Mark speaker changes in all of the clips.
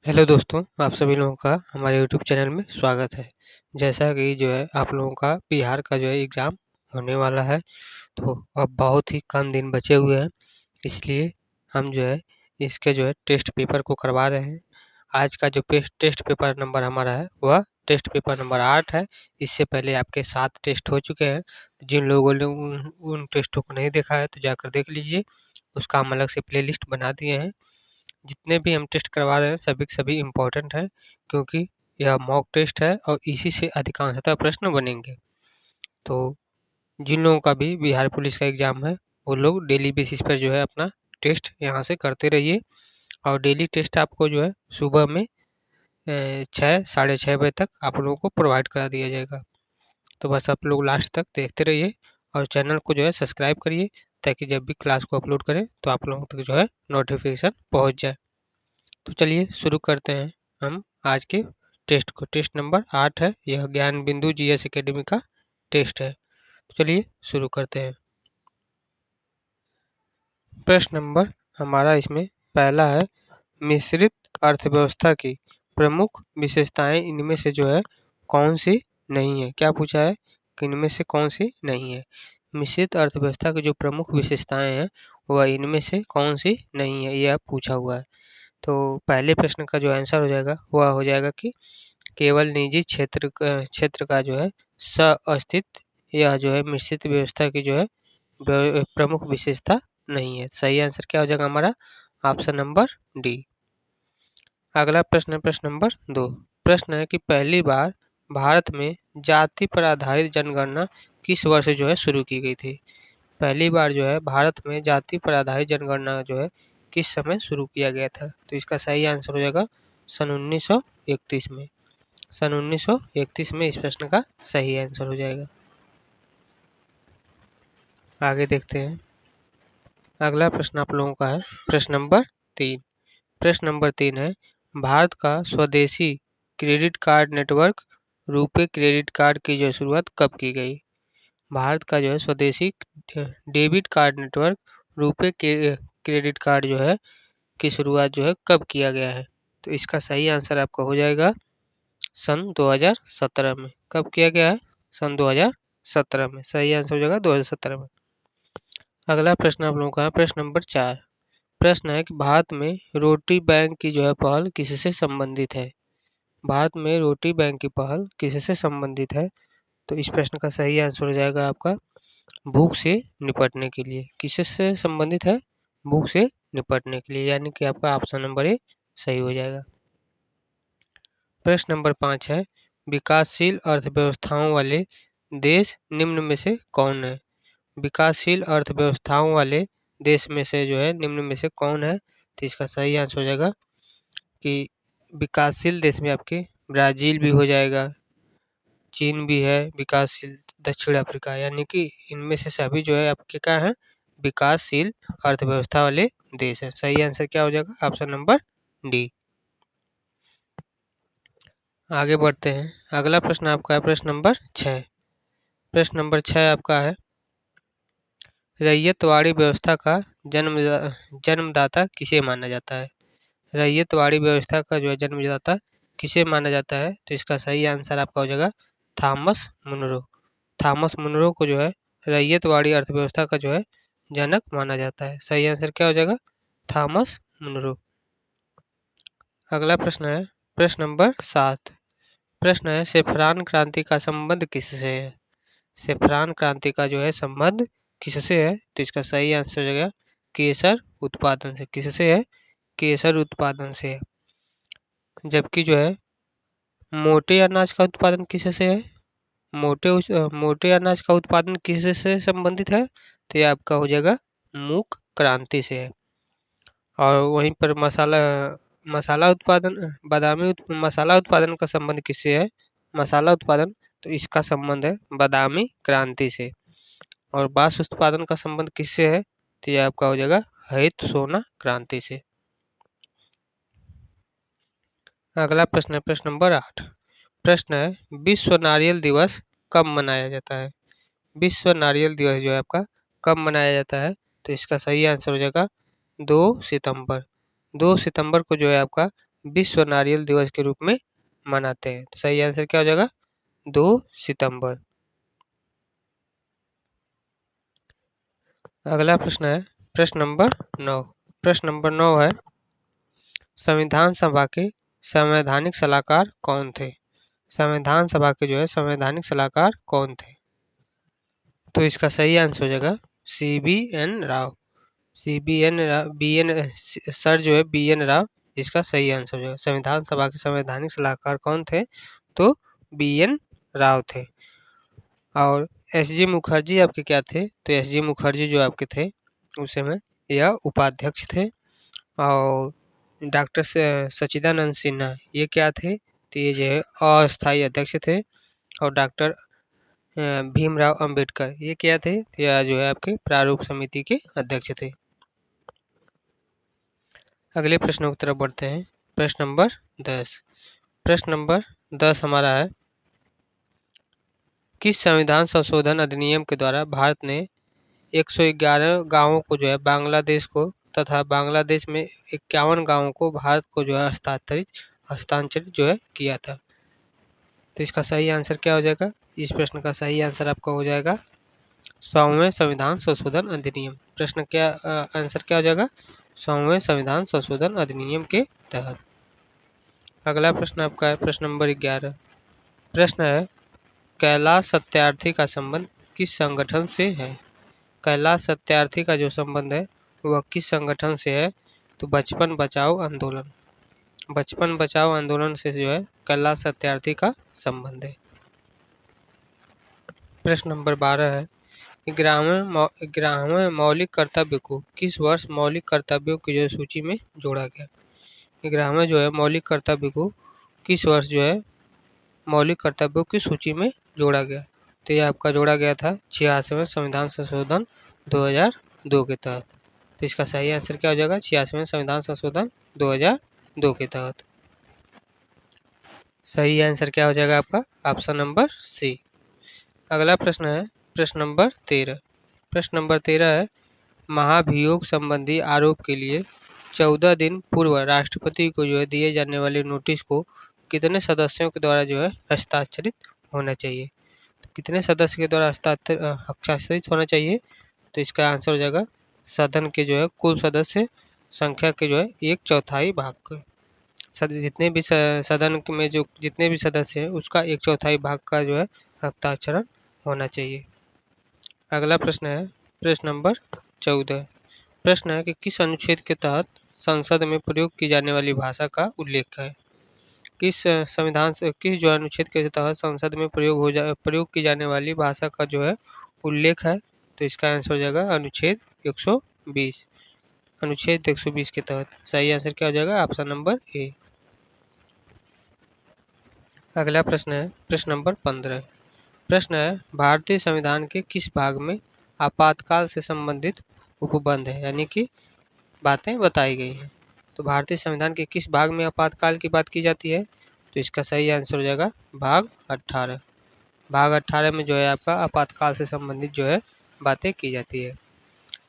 Speaker 1: Hello दोस्तों, आप सभी लोगों का हमारे यूट्यूब चैनल में स्वागत है। जैसा कि जो है आप लोगों का बिहार का जो है एग्ज़ाम होने वाला है, तो अब बहुत ही कम दिन बचे हुए हैं, इसलिए हम जो है इसके जो है टेस्ट पेपर को करवा रहे हैं। आज का जो टेस्ट पेपर नंबर हमारा है वह टेस्ट पेपर नंबर 8 है। इससे पहले आपके 7 टेस्ट हो चुके हैं। जिन लोगों ने उन टेस्टों को नहीं देखा है तो जाकर देख लीजिए, उसका हम अलग से प्लेलिस्ट बना दिए हैं। जितने भी हम टेस्ट करवा रहे हैं सभी के सभी इम्पोर्टेंट हैं, क्योंकि यह मॉक टेस्ट है और इसी से अधिकांशतः प्रश्न बनेंगे। तो जिन लोगों का भी बिहार पुलिस का एग्ज़ाम है वो लोग डेली बेसिस पर जो है अपना टेस्ट यहाँ से करते रहिए। और डेली टेस्ट आपको जो है सुबह में 6 साढ़े 6 बजे तक आप लोगों को प्रोवाइड करा दिया जाएगा। तो बस आप लोग लास्ट तक देखते रहिए और चैनल को जो है सब्सक्राइब करिए, ताकि जब भी क्लास को अपलोड करें तो आप लोगों तक जो है नोटिफिकेशन पहुँच जाए। तो चलिए शुरू करते हैं हम आज के टेस्ट को। टेस्ट नंबर 8 है, यह ज्ञान बिंदु जीएस एकेडमी का टेस्ट है। तो चलिए शुरू करते हैं। प्रश्न नंबर हमारा इसमें पहला है, मिश्रित अर्थव्यवस्था की प्रमुख विशेषताएं इनमें से जो है कौन सी नहीं है। क्या पूछा है कि इनमें से कौन सी नहीं है। मिश्रित अर्थव्यवस्था की जो प्रमुख विशेषताएं हैं वह इनमें से कौन सी नहीं है, यह पूछा हुआ है। तो पहले प्रश्न का जो आंसर हो जाएगा वह हो जाएगा कि केवल निजी क्षेत्र का जो है सह-अस्तित्व, यह जो है मिश्रित व्यवस्था की जो है प्रमुख विशेषता नहीं है। सही आंसर क्या हो जाएगा हमारा, ऑप्शन नंबर डी। अगला प्रश्न है प्रश्न नंबर 2। प्रश्न है कि पहली बार भारत में जाति पर आधारित जनगणना किस वर्ष जो है शुरू की गई थी। पहली बार जो है भारत में जाति पर आधारित जनगणना जो है किस समय शुरू किया गया था। तो इसका सही आंसर हो जाएगा सन 1931 में। सन 1931 में इस प्रश्न का सही आंसर हो जाएगा। आगे देखते हैं। अगला प्रश्न आप लोगों का है प्रश्न नंबर 3। प्रश्न नंबर 3 है, भारत का स्वदेशी credit card network RuPay credit card की जो शुरुआत कब की गई। भारत का जो है स्वदेशी debit card network RuPay credit card जो है की शुरुआत जो है कब किया गया है। तो इसका सही आंसर आपका हो जाएगा सन 2017 में। कब किया गया है, सन 2017 में। सही आंसर हो जाएगा 2017 में। अगला प्रश्न आप लोगों का है प्रश्न नंबर 4। प्रश्न है कि भारत में रोटी बैंक की जो है पहल किससे संबंधित है। भारत में रोटी बैंक की पहल किससे संबंधित है। तो इस प्रश्न का सही आंसर हो जाएगा आपका भूख से निपटने के लिए। किससे संबंधित है, भूख से निपटने के लिए, यानी कि आपका ऑप्शन नंबर ए सही हो जाएगा। प्रश्न नंबर 5 है, विकासशील अर्थव्यवस्थाओं वाले देश निम्न में से कौन है। विकासशील अर्थव्यवस्थाओं वाले देश में से जो है निम्न में से कौन है। तो इसका सही आंसर हो जाएगा कि विकासशील देश में आपके ब्राज़ील भी हो जाएगा, चीन भी है, विकासशील दक्षिण अफ्रीका, यानी कि इनमें से सभी जो है आपके क्या हैं, विकासशील अर्थव्यवस्था वाले देश हैं। सही आंसर क्या हो जाएगा, ऑप्शन नंबर डी। आगे बढ़ते हैं। अगला प्रश्न आपका है प्रश्न नंबर 6। प्रश्न नंबर 6 आपका है, रैयतवाड़ी व्यवस्था का जन्मदाता किसे माना जाता है। रैयतवाड़ी व्यवस्था का जो है जन्मदाता किसे माना जाता है। तो इसका सही आंसर आपका हो जाएगा थॉमस मुनरो। थॉमस मुनरो को जो है रैयतवाड़ी अर्थव्यवस्था का जो है जनक माना जाता है। सही आंसर क्या हो जाएगा, थॉमस मुनरो। अगला प्रश्न है प्रश्न नंबर 7। प्रश्न है, सेफ्रॉन क्रांति का संबंध किससे है। सेफ्रॉन क्रांति का जो है संबंध किससे है। तो इसका सही आंसर हो जाएगा केसर उत्पादन से। किससे है, केसर उत्पादन से है। जबकि जो है मोटे अनाज का उत्पादन किससे है। मोटे अनाज का उत्पादन किससे संबंधित है। तो ये आपका हो जाएगा मूक क्रांति से है। और वहीं पर मसाला उत्पादन मसाला उत्पादन का संबंध किससे है। मसाला उत्पादन, तो इसका संबंध है बादामी क्रांति से। और बांस उत्पादन का संबंध किससे है। तो ये आपका हो जाएगा हरित सोना क्रांति से। अगला प्रश्न है प्रश्न नंबर 8। प्रश्न है, विश्व नारियल दिवस कब मनाया जाता है। विश्व नारियल दिवस जो है आपका कब मनाया जाता है। तो इसका सही आंसर हो जाएगा 2 सितंबर। 2 सितंबर को जो है आपका विश्व नारियल दिवस के रूप में मनाते हैं? तो सही आंसर क्या हो जाएगा? 2 सितंबर। अगला प्रश्न है प्रश्न नंबर 9। प्रश्न नंबर 9 है, संविधान सभा के संवैधानिक सलाहकार कौन थे? संविधान सभा के जो है संवैधानिक सलाहकार कौन थे? तो इसका सही आंसर हो जाएगा CBN राव। सर जो है BN राव, इसका सही आंसर हो जाएगा। संविधान सभा के संवैधानिक सलाहकार कौन थे? तो BN राव थे। और SG मुखर्जी आपके क्या थे? तो SG मुखर्जी जो आपके थे उस समय यह उपाध्यक्ष थे। और डॉक्टर सच्चिदानंद सिन्हा ये क्या थे? तो ये जो है अस्थायी अध्यक्ष थे। और डॉक्टर भीमराव अंबेडकर ये क्या थे? यह जो है आपके प्रारूप समिति के अध्यक्ष थे। अगले प्रश्नों की तरफ बढ़ते हैं। प्रश्न नंबर 10। प्रश्न नंबर 10 हमारा है, किस संविधान संशोधन अधिनियम के द्वारा भारत ने 111 गांवों को जो है बांग्लादेश को तथा बांग्लादेश में 51 गांवों को भारत को जो है हस्तांतरित जो है किया था? तो इसका सही आंसर क्या हो जाएगा? इस प्रश्न का सही आंसर आपका हो जाएगा 100वें संविधान संशोधन अधिनियम। प्रश्न क्या आंसर क्या हो जाएगा? 100वें संविधान संशोधन अधिनियम के तहत। अगला प्रश्न आपका है प्रश्न नंबर 11। प्रश्न है, कैलाश सत्यार्थी का संबंध किस संगठन से है? कैलाश सत्यार्थी का जो संबंध है वह किस संगठन से है? तो बचपन बचाओ आंदोलन। बचपन बचाओ आंदोलन से जो है कैलाश सत्यार्थी का संबंध है। प्रश्न नंबर 12 है, 11वें मौलिक कर्तव्य को किस वर्ष मौलिक कर्तव्यों की जो सूची में जोड़ा गया? 11वें जो है मौलिक कर्तव्य को किस वर्ष जो है मौलिक कर्तव्यों की सूची में जोड़ा गया? तो यह आपका जोड़ा गया था 86वें संविधान संशोधन 2002 के तहत। तो इसका सही आंसर क्या हो जाएगा? 86वें संविधान संशोधन 2002 के तहत। सही आंसर क्या हो जाएगा आपका? Option number C. अगला प्रश्न है प्रश्न नंबर 13। प्रश्न नंबर 13 है, महाभियोग संबंधी आरोप के लिए 14 दिन पूर्व राष्ट्रपति को जो है दिए जाने वाले नोटिस को कितने सदस्यों के द्वारा जो है हस्ताक्षरित होना चाहिए? तो कितने सदस्य के द्वारा हस्ताक्षरित होना चाहिए? तो इसका आंसर हो जाएगा सदन के जो है कुल सदस्य संख्या के जो है 1/4 भाग का। जितने भी सदन में जो जितने भी सदस्य हैं उसका 1/4 भाग का जो है हस्ताक्षरण होना चाहिए। अगला प्रश्न है प्रश्न नंबर 14। प्रश्न है कि किस अनुच्छेद के तहत संसद में प्रयोग की जाने वाली भाषा का उल्लेख है? किस संविधान से किस जो अनुच्छेद के तहत संसद में प्रयोग की जाने वाली भाषा का जो है उल्लेख है? तो इसका आंसर हो जाएगा अनुच्छेद 120। अनुच्छेद 120 के तहत। सही आंसर क्या हो जाएगा? Option number A. अगला प्रश्न है प्रश्न नंबर 15। प्रश्न है, भारतीय संविधान के किस भाग में आपातकाल से संबंधित उपबंध है, यानी कि बातें बताई गई हैं? तो भारतीय संविधान के किस भाग में आपातकाल की बात की जाती है? तो इसका सही आंसर हो जाएगा भाग 18। भाग 18 में जो है आपका आपातकाल से संबंधित जो है बातें की जाती है।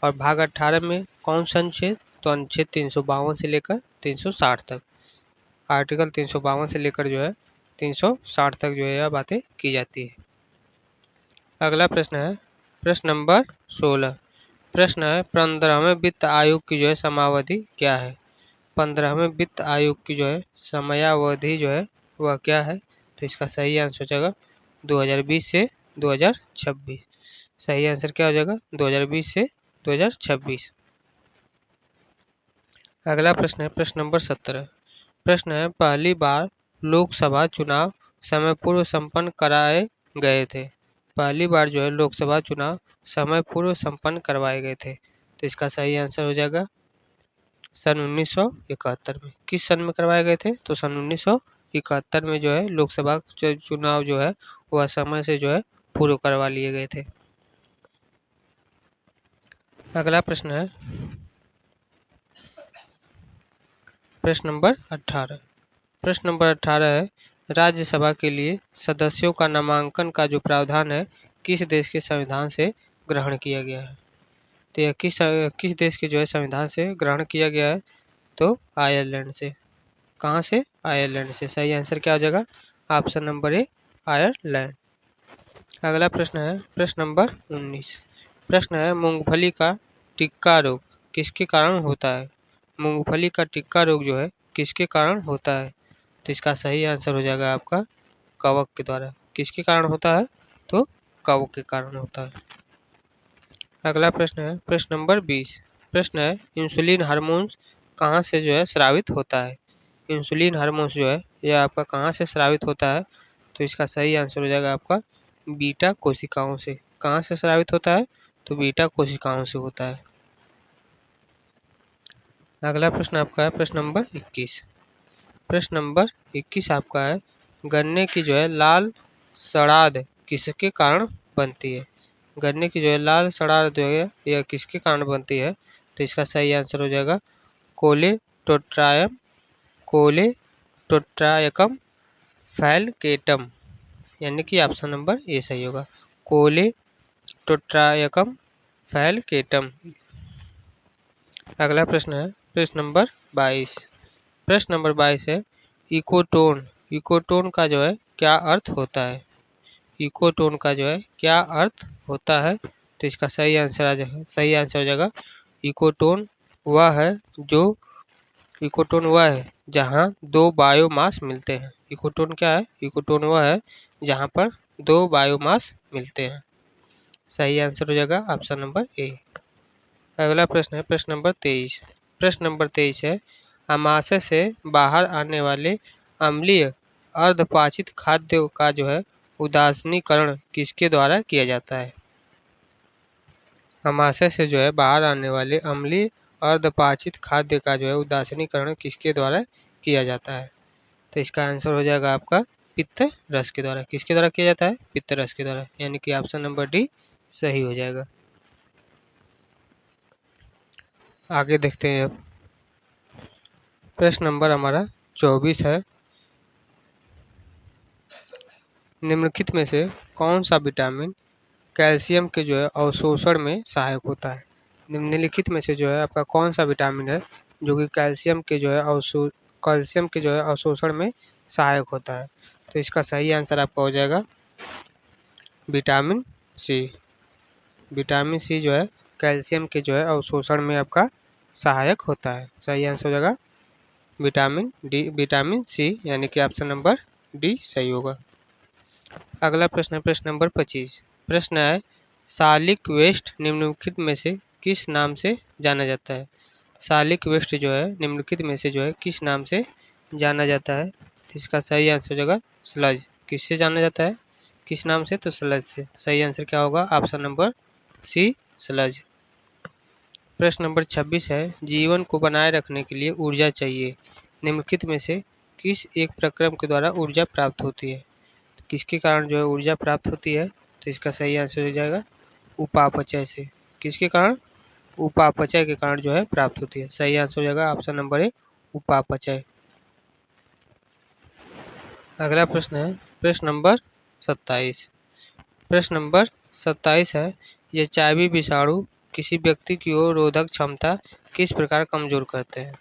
Speaker 1: और भाग 18 में कौन सा अनुच्छेद? तो अनुच्छेद 352 से लेकर 360 तक। आर्टिकल 352 से लेकर जो है 360 तक जो है यह बातें की जाती है। अगला प्रश्न है प्रश्न नंबर 16। प्रश्न है, 15वें वित्त आयोग की जो है समयावधि क्या है? 15वें वित्त आयोग की जो है समयावधि जो है वह क्या है? तो इसका सही आंसर हो जाएगा 2020 से 2026। सही आंसर क्या हो जाएगा? 2020 से 2026। अगला प्रश्न है प्रश्न नंबर 17। प्रश्न है, पहली बार लोकसभा चुनाव समय पूर्व संपन्न कराए गए थे? पहली बार जो है लोकसभा चुनाव समय पूर्व संपन्न करवाए गए थे। तो इसका सही आंसर हो जाएगा सन 1971 में। किस सन में करवाए गए थे? तो सन 1971 में जो है लोकसभा चुनाव जो है वह समय से जो है पूर्व करवा लिए गए थे। अगला प्रश्न है प्रश्न नंबर 18। प्रश्न नंबर 18 है, राज्यसभा के लिए सदस्यों का नामांकन का जो प्रावधान है किस देश के संविधान से ग्रहण किया गया है? तो यह किस देश के जो है संविधान से ग्रहण किया गया है? तो आयरलैंड से। कहाँ से? आयरलैंड से। सही आंसर क्या हो जाएगा? Option number A, Ireland. अगला प्रश्न है प्रश्न नंबर 19। प्रश्न है मूंगफली का टिक्का रोग किसके कारण होता है? मूंगफली का टिक्का रोग जो है किसके कारण होता है? तो इसका सही आंसर हो जाएगा आपका कवक के द्वारा। किसके कारण होता है? तो कवक के कारण होता है। अगला प्रश्न है प्रश्न नंबर 20। प्रश्न है इंसुलिन हार्मोन्स कहाँ से जो है स्रावित होता है? इंसुलिन हार्मोन्स जो है यह आपका कहाँ से स्रावित होता है? तो इसका सही आंसर हो जाएगा आपका बीटा कोशिकाओं से। कहाँ से स्रावित होता है? तो बीटा कोशिकाओं से होता है। अगला प्रश्न आपका है प्रश्न नंबर 21। प्रश्न नंबर 21 आपका है गन्ने की जो है लाल सड़ाद किसके कारण बनती है? गन्ने की जो है लाल सड़ाद जो है यह किसके कारण बनती है? तो इसका सही आंसर हो जाएगा कोलेटोट्रायम कोलेटोट्रायकम फैलकेटम, यानी कि ऑप्शन नंबर ए सही होगा, कोलेटोट्रायकम फैलकेटम। अगला प्रश्न है प्रश्न नंबर 22। प्रश्न नंबर 22 है इकोटोन। इकोटोन का जो है क्या अर्थ होता है? इकोटोन का जो है क्या अर्थ होता है? तो इसका सही आंसर आ जाएगा, सही आंसर हो जाएगा इकोटोन वह है जो इकोटोन वह है जहाँ दो बायोमास मिलते हैं। इकोटोन क्या है? इकोटोन वह है जहाँ पर दो बायोमास मिलते हैं। सही आंसर हो जाएगा ऑप्शन नंबर ए। अगला प्रश्न है प्रश्न नंबर 23। प्रश्न नंबर 23 है अमाशय से बाहर आने वाले अम्लीय अर्धपाचित खाद्य का जो है उदासीनीकरण किसके द्वारा किया जाता है? अमाशय से जो है बाहर आने वाले अम्लीय अर्धपाचित खाद्य का जो है उदासीनीकरण किसके द्वारा किया जाता है? तो इसका आंसर हो जाएगा आपका पित्त रस के द्वारा। किसके द्वारा किया जाता है? पित्त रस के द्वारा, यानी कि ऑप्शन नंबर डी सही हो जाएगा। आगे देखते हैं अब प्रश्न नंबर हमारा 24 है निम्नलिखित में से कौन सा विटामिन कैल्शियम के जो है अवशोषण में सहायक होता है? निम्नलिखित में से जो है आपका कौन सा विटामिन है जो कि कैल्शियम के जो है अवशोषण में सहायक होता है? तो इसका सही आंसर आपका हो जाएगा विटामिन सी। विटामिन सी जो है कैल्शियम के जो है अवशोषण में आपका सहायक होता है। सही आंसर हो जाएगा विटामिन सी, यानी कि ऑप्शन नंबर डी सही होगा। अगला प्रश्न है प्रश्न नंबर 25। प्रश्न है सालिक वेस्ट निम्नलिखित में से किस नाम से जाना जाता है? सालिक वेस्ट जो है निम्नलिखित में से जो है किस नाम से जाना जाता है? इसका सही आंसर हो जाएगा स्लज। किससे जाना जाता है? किस नाम से? तो स्लज से। सही आंसर क्या होगा? Option number C sludge. प्रश्न नंबर 26 है जीवन को बनाए रखने के लिए ऊर्जा चाहिए। निम्नलिखित में से किस एक प्रक्रम के द्वारा ऊर्जा प्राप्त होती है? किसके कारण जो है ऊर्जा प्राप्त होती है? तो इसका सही आंसर हो जाएगा उपापचय से। किसके कारण? उपापचय के कारण जो है प्राप्त होती है। सही आंसर हो जाएगा ऑप्शन नंबर ए उपापचय। अगला प्रश्न है प्रश्न नंबर 27। प्रश्न नंबर 27 है एचआईवी विषाणु किसी व्यक्ति की रोधक क्षमता किस प्रकार कमजोर करते हैं?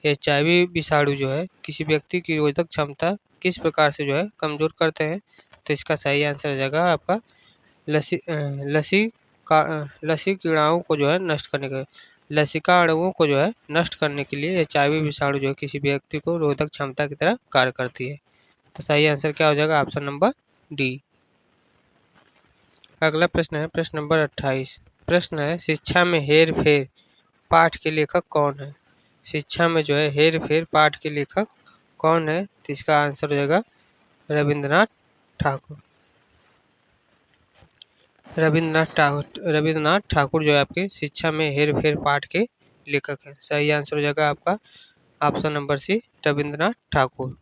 Speaker 1: एचआईवी विषाणु जो है किसी व्यक्ति की रोधक क्षमता किस प्रकार से जो है कमजोर करते हैं? तो इसका सही आंसर हो जाएगा आपका लसीकाओं को जो है नष्ट करने के लसिका अणुओं को जो है नष्ट करने के लिए एचआईवी विषाणु जो है किसी व्यक्ति को रोधक क्षमता की तरह कार्य करती है। तो सही आंसर क्या हो जाएगा? Option number D. अगला प्रश्न है प्रश्न नंबर 28। प्रश्न है शिक्षा में हेर फेर पाठ के लेखक कौन है? शिक्षा में जो है हेर फेर पाठ के लेखक कौन है? तो इसका आंसर हो जाएगा रविंद्रनाथ ठाकुर। रविंद्रनाथ ठाकुर जो है आपके शिक्षा में हेर फेर पाठ के लेखक हैं। सही आंसर हो जाएगा आपका option number C Rabindranath Thakur.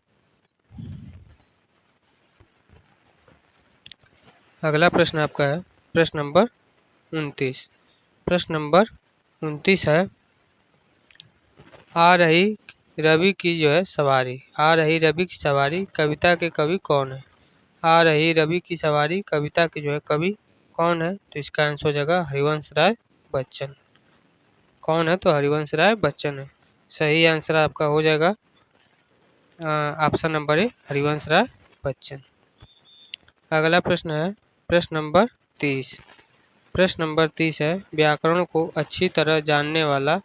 Speaker 1: अगला प्रश्न आपका है प्रश्न नंबर 29। प्रश्न नंबर 29 है आ रही रवि की जो है सवारी। आ रही रवि की सवारी कविता के कवि कौन है? आ रही रवि की सवारी कविता के जो है कवि कौन है? तो इसका आंसर हो जाएगा हरिवंश राय बच्चन। कौन है? तो हरिवंश राय बच्चन है। सही आंसर आपका हो जाएगा option number A Harivansh Rai Bachchan. अगला प्रश्न है प्रश्न नंबर 30। प्रश्न नंबर 30 है व्याकरण को अच्छी तरह जानने वाला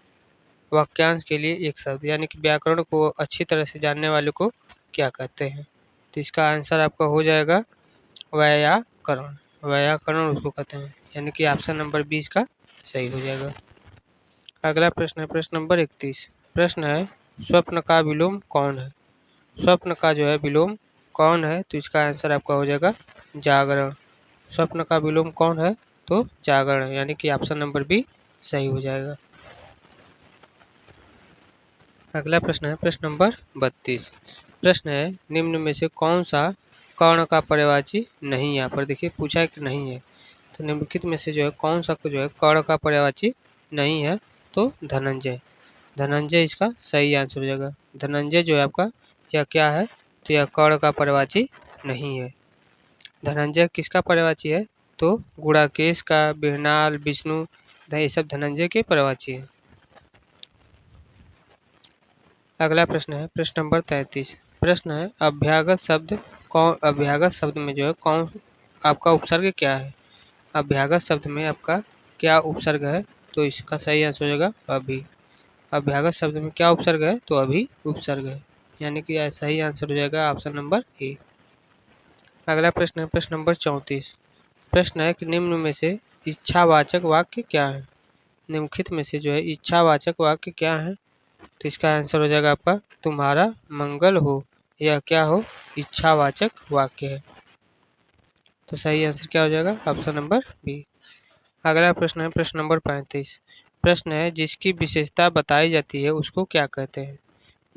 Speaker 1: वाक्यांश के लिए एक शब्द, यानी कि व्याकरण को अच्छी तरह से जानने वाले को क्या कहते हैं। तो इसका आंसर आपका हो जाएगा व्याकरण। व्याकरण उसको कहते हैं, यानी कि ऑप्शन नंबर 20 का सही हो जाएगा। अगला प्रश्न है प्रश्न नंबर 31। प्रश्न है स्वप्न का विलोम कौन है। स्वप्न का जो है विलोम कौन है, तो इसका आंसर आपका हो जाएगा जागरण। स्वप्न का विलोम कौन है, तो जागरण, यानी कि ऑप्शन नंबर बी सही हो जाएगा। अगला प्रश्न है प्रश्न नंबर 32। प्रश्न है निम्न में से कौन सा कर्ण का पर्यायवाची नहीं, यहाँ पर देखिए पूछा है कि नहीं है, तो निम्नलिखित में से जो है कौन सा जो है कर्ण का पर्यायवाची नहीं है, तो धनंजय। धनंजय इसका सही आंसर हो जाएगा। धनंजय जो है आपका यह क्या है, तो यह कर्ण का पर्यायवाची नहीं है। धनंजय किसका पर्यायवाची है, तो गुड़ाकेश का, बिरनाल, विष्णु, ये सब धनंजय के पर्यायवाची है। अगला प्रश्न है प्रश्न नंबर 33। प्रश्न है अभ्यागत शब्द कौन, अभ्यागत शब्द में जो है कौन आपका उपसर्ग क्या है। अभ्यागत शब्द में आपका क्या उपसर्ग है, तो इसका सही आंसर हो जाएगा अभी। अभ्यागत शब्द में क्या उपसर्ग है, तो अभी उपसर्ग है, यानी कि सही आंसर हो जाएगा ऑप्शन नंबर ए। अगला प्रश्न है प्रश्न नंबर 34। प्रश्न है कि निम्न में से इच्छावाचक वाक्य क्या है। निम्नलिखित में से जो है इच्छावाचक वाक्य क्या है, तो इसका आंसर हो जाएगा आपका तुम्हारा मंगल हो। यह क्या हो, इच्छावाचक वाक्य है, तो सही आंसर क्या हो जाएगा ऑप्शन नंबर बी। अगला प्रश्न है प्रश्न नंबर 35। प्रश्न है जिसकी विशेषता बताई जाती है उसको क्या कहते हैं।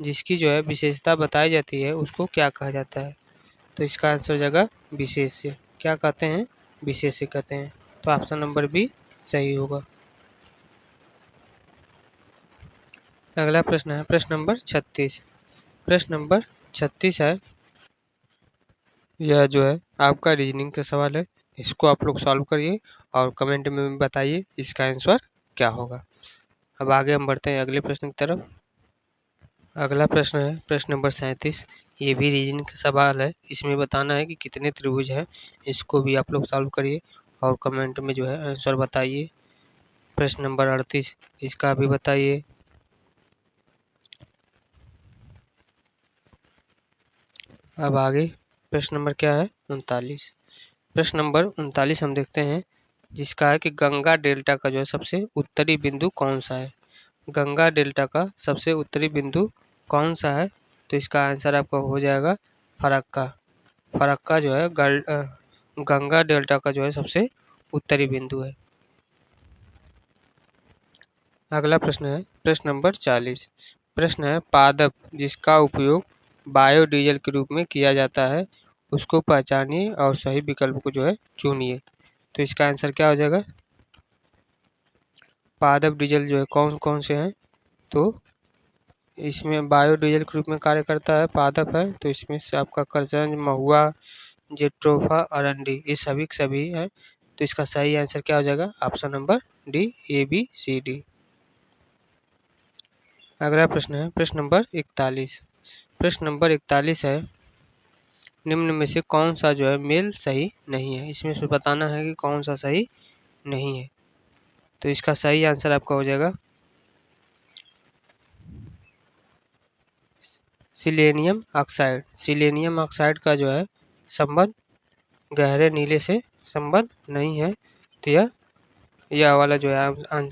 Speaker 1: जिसकी जो है विशेषता बताई जाती है उसको क्या कहा जाता है, तो इसका आंसर हो जाएगा विशेष्य। क्या कहते हैं, विशेष्य कहते हैं, तो ऑप्शन नंबर बी सही होगा। अगला प्रश्न है प्रश्न नंबर 36। प्रश्न नंबर 36 है, यह जो है आपका रीजनिंग का सवाल है, इसको आप लोग सॉल्व करिए और कमेंट में बताइए इसका आंसर क्या होगा। अब आगे हम बढ़ते हैं अगले प्रश्न की तरफ। अगला प्रश्न है प्रश्न नंबर 37। ये भी रीजनिंग का सवाल है, इसमें बताना है कि कितने त्रिभुज हैं, इसको भी आप लोग सॉल्व करिए और कमेंट में जो है आंसर बताइए। प्रश्न नंबर 38, इसका भी बताइए। अब आगे प्रश्न नंबर क्या है 39। प्रश्न नंबर 39 हम देखते हैं, जिसका है कि गंगा डेल्टा का जो है सबसे उत्तरी बिंदु कौन सा है। गंगा डेल्टा का सबसे उत्तरी बिंदु कौन सा है, तो इसका आंसर आपका हो जाएगा फरक्का। फरक्का जो है गंगा डेल्टा का जो है सबसे उत्तरी बिंदु है। अगला प्रश्न है प्रश्न नंबर 40। प्रश्न है पादप जिसका उपयोग बायोडीजल के रूप में किया जाता है उसको पहचानिए और सही विकल्प को जो है चुनिए, तो इसका आंसर क्या हो जाएगा। पादप डीजल जो है कौन कौन से हैं, तो इसमें बायोडीजल के रूप में कार्य करता है पादप है, तो इसमें से आपका करसंज, महुआ, जेट्रोफा, अरंडी, ये सभी के सभी हैं, तो इसका सही आंसर क्या हो जाएगा option number D, A B C D. अगला प्रश्न है प्रश्न नंबर 41। प्रश्न नंबर 41 है निम्न में से कौन सा जो है मेल सही नहीं है। इसमें से बताना है कि कौन सा सही नहीं है, तो इसका सही आंसर आपका हो जाएगा सिलेनियम ऑक्साइड। सिलेनियम ऑक्साइड का जो है संबंध गहरे नीले से संबंध नहीं है, तो यह वाला जो है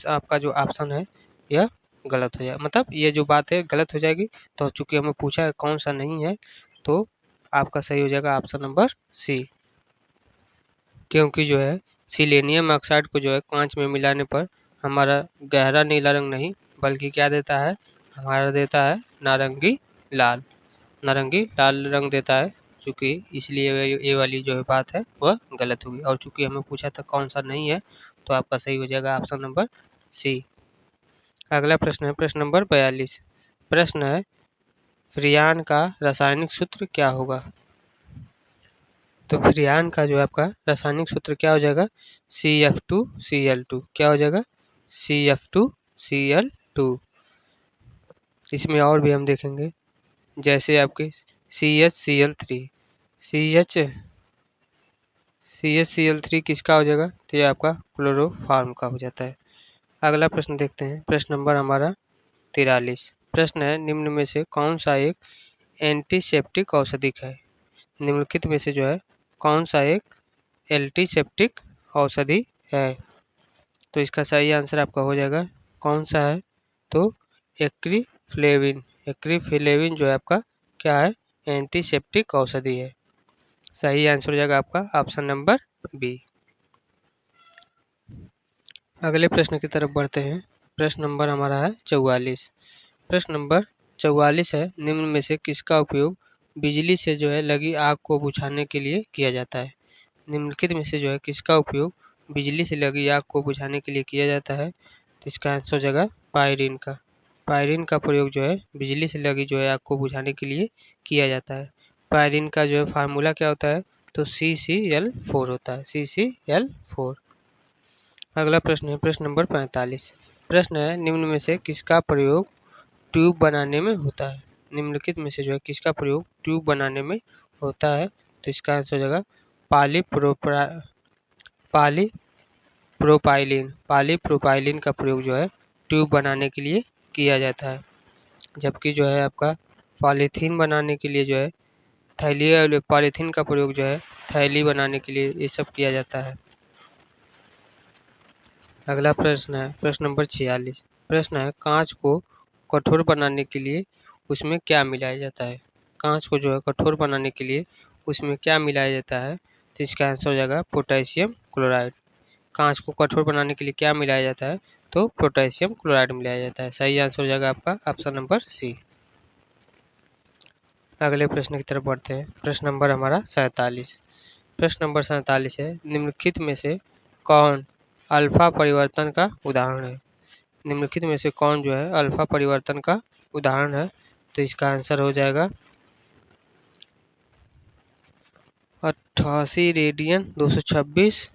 Speaker 1: आपका जो ऑप्शन है यह गलत हो जाएगा, मतलब ये जो बात है गलत हो जाएगी। तो चूंकि हमें पूछा है कौन सा नहीं है, तो आपका सही हो जाएगा ऑप्शन नंबर सी, क्योंकि जो है सिलेनियम ऑक्साइड को जो है कांच में मिलाने पर हमारा गहरा नीला रंग नहीं बल्कि क्या देता है, हमारा देता है नारंगी लाल, नारंगी लाल रंग देता है। चूंकि इसलिए ये वाली जो है बात है वह गलत होगी, और चूंकि हमें पूछा था कौन सा नहीं है, तो आपका सही हो जाएगा ऑप्शन नंबर सी। अगला प्रश्न है प्रश्न नंबर 42। प्रश्न है फ्रियान का रासायनिक सूत्र क्या होगा। तो फ्रियान का जो है आपका रासायनिक सूत्र क्या हो जाएगा, CF2Cl2। क्या हो जाएगा, CF2Cl2। इसमें और भी हम देखेंगे, जैसे आपके CHCl3 CHCl3 किसका हो जाएगा? तो ये आपका क्लोरोफॉर्म का हो जाता है। अगला प्रश्न देखते हैं, प्रश्न नंबर हमारा 43। प्रश्न है, निम्न में से कौन सा एक एंटीसेप्टिक औषधिक है? निम्नलिखित में से जो है कौन सा एक एंटीसेप्टिक औषधि है? तो इसका सही आंसर आपका हो जाएगा कौन सा है? तो एक्रीफ्लेविन। एक्रीफ्लेविन जो है आपका क्या है? एंटीसेप्टिक औषधि है। सही आंसर हो जाएगा आपका ऑप्शन नंबर बी। अगले प्रश्न की तरफ बढ़ते हैं। प्रश्न नंबर हमारा है 44। प्रश्न नंबर 44 है, निम्न में से किसका उपयोग बिजली से जो है लगी आग को बुझाने के लिए किया जाता है? निम्नलिखित में से जो है किसका उपयोग बिजली से लगी आग को बुझाने के लिए किया जाता है? तो इसका आंसर हो जाएगा पायरीन का। पायरीन का प्रयोग जो है बिजली से लगी जो है आग को बुझाने के लिए किया जाता है। पायरीन का जो है फार्मूला क्या होता है? तो CCl4 होता है, CCl4। अगला प्रश्न है प्रश्न नंबर 45। प्रश्न है, निम्न में से किसका प्रयोग ट्यूब बनाने में होता है? निम्नलिखित में से जो है किसका प्रयोग ट्यूब बनाने में होता है? तो इसका आंसर हो जाएगा पॉलीप्रोपाइलीन। पॉलीप्रोपाइलीन का प्रयोग जो है ट्यूब बनाने के लिए किया जाता है। जबकि जो है आपका पॉलीथीन बनाने के लिए जो है थैली, पॉलीथीन का प्रयोग जो है थैली बनाने के लिए ये सब किया जाता है। अगला प्रश्न है प्रश्न नंबर 46। प्रश्न है, कांच को कठोर बनाने के लिए उसमें क्या मिलाया जाता है? कांच को जो है कठोर बनाने के लिए उसमें क्या मिलाया जाता है? तो इसका आंसर हो जाएगा पोटेशियम क्लोराइड। कांच को कठोर बनाने के लिए क्या मिलाया जाता है? तो पोटेशियम क्लोराइड मिलाया जाता है। सही आंसर हो जाएगा आपका ऑप्शन नंबर सी। अगले प्रश्न की तरफ बढ़ते हैं। प्रश्न नंबर हमारा 47। प्रश्न नंबर 47 है, निम्नलिखित में से कौन अल्फा परिवर्तन का उदाहरण है? निम्नलिखित में से कौन जो है अल्फा परिवर्तन का उदाहरण है? तो इसका आंसर हो जाएगा 88 रेडियन 226,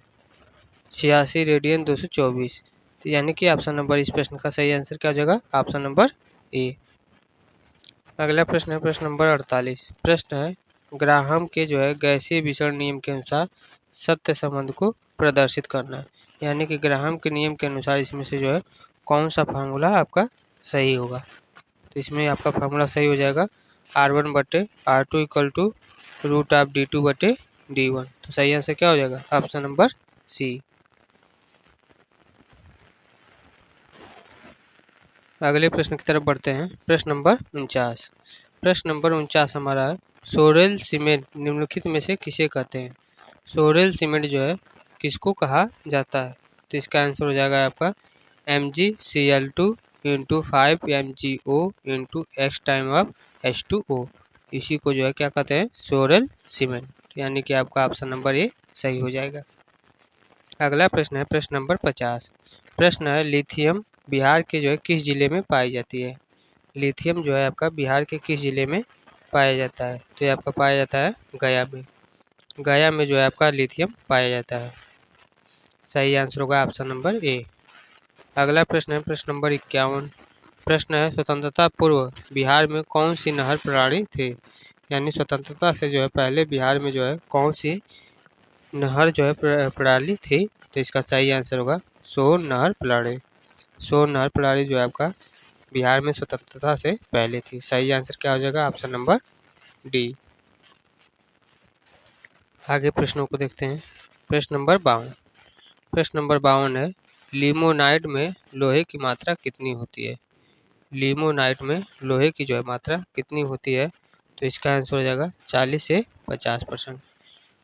Speaker 1: 86 रेडियन 224। तो यानी कि ऑप्शन नंबर इस प्रश्न का सही आंसर क्या हो जाएगा? Option number A. अगला प्रश्न है प्रश्न नंबर 48। प्रश्न है, ग्राहम के जो है गैसीय विसरण नियम के अनुसार सत्य संबंध को प्रदर्शित करना है। यानी कि ग्राहम के नियम के अनुसार इसमें से जो है कौन सा फार्मूला आपका सही होगा? तो इसमें आपका फार्मूला सही हो जाएगा R1/R2 इक्वल टू √D2/D1। तो सही आंसर क्या हो जाएगा? Option number C. अगले प्रश्न की तरफ बढ़ते हैं। प्रश्न नंबर 49। प्रश्न नंबर 49 हमारा है, सोरेल सीमेंट निम्नलिखित में से किसे कहते हैं? सोरेल सीमेंट जो है किसको कहा जाता है? तो इसका आंसर हो जाएगा आपका MgCl2 into 5MgO into x time of H2O। इसी को जो है क्या कहते हैं? Sorrel cement. यानी कि आपका ऑप्शन नंबर ए सही हो जाएगा। अगला प्रश्न है प्रश्न नंबर 50। प्रश्न है, लिथियम बिहार के जो है किस जिले में पाई जाती है? लिथियम जो है आपका बिहार के किस जिले में पाया जाता है? तो ये आपका पाया जाता है गया में। गया में जो है आपका लिथियम पाया जाता है। सही आंसर होगा ऑप्शन नंबर ए। अगला प्रश्न है प्रश्न नंबर 51। प्रश्न है, स्वतंत्रता पूर्व बिहार में कौन सी नहर प्रणाली थी? यानी स्वतंत्रता से जो है पहले बिहार में जो है कौन सी नहर जो है प्रणाली थी? तो इसका सही आंसर होगा सोन नहर प्रणाली। सोन नहर प्रणाली जो है आपका बिहार में स्वतंत्रता से पहले थी। सही आंसर क्या हो जाएगा? Option number D. आगे प्रश्नों को देखते हैं। प्रश्न नंबर 52। प्रश्न नंबर 52 है, लिमोनाइट में लोहे की मात्रा कितनी होती है? लिमोनाइट में लोहे की जो है मात्रा कितनी होती है? तो इसका आंसर हो जाएगा 40 से 50%।